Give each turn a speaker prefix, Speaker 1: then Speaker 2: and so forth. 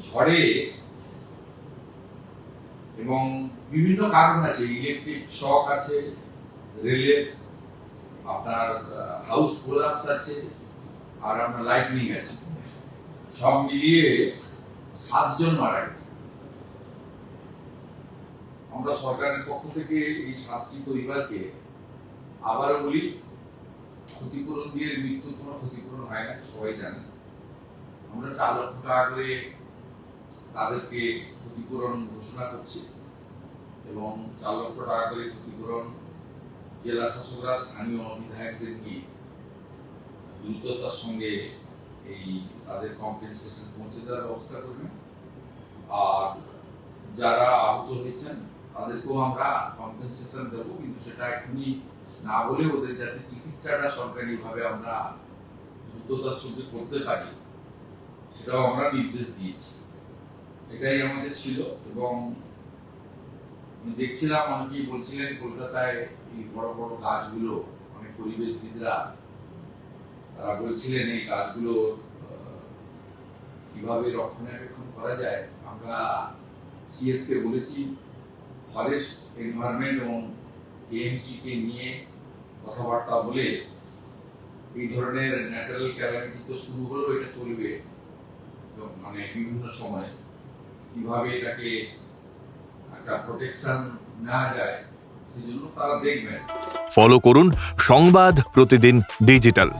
Speaker 1: ঝড়ে এবং বিভিন্ন কারণ আছে, ইলেকট্রিক শক আছে, রেলের আপনার হাউস কোলাপস আছে, আর আপনার লাইটনিং আছে, সব মিলিয়ে 7 জন মারা গেছে। আমরা সরকারের পক্ষ থেকে এই 7টি পরিবারকে আবারও বলি, ক্ষতিপূরণ দিয়ে মৃত্যুর কোনো ক্ষতিপূরণ হয় না, সবাই জানে। আমরা 4 লক্ষ টাকা করে তাদেরকে ক্ষতিপূরণ ঘোষণা করছি এবং 4 লক্ষ টাকা করে ক্ষতিপূরণ জেলা শাসকরা স্থানীয় বিধায়কদের নিয়ে দ্রুততার সঙ্গে এই তাদের কম্পেনসেশন পৌঁছে দেওয়ার ব্যবস্থা করবেন। আর যারা আহত হয়েছেন তাদেরকেও আমরা কম্পেনসেশন দেবো, কিন্তু সেটা এখনই না বলে ওদের যাতে চিকিৎসাটা সরকারিভাবে আমরা দ্রুততার সঙ্গে করতে পারি সেটাও আমরা নির্দেশ দিয়েছি। এটাই আমাদের ছিল। এবং দেখছিলাম অনেকেই বলছিলেন কলকাতায় এই বড় বড় গাছগুলো, অনেক পরিবেশবিদরা তারা বলছিলেন এই গাছগুলো কিভাবে রক্ষণাবেক্ষণ করা যায়। আমরা সিএসকে বলেছি, ফরেস্ট এনভায়রনমেন্ট এবং এএমসি কে নিয়ে কথাবার্তা বলে এই ধরনের ন্যাচারাল ক্যালামিটি তো শুরু হলো, এটা চলবে মানে বিভিন্ন সময়, কিভাবে এটাকে একটা প্রোটেকশন নেওয়া যায় সেজন্য তারা দেখবেন।
Speaker 2: ফলো করুন সংবাদ প্রতিদিন ডিজিটাল।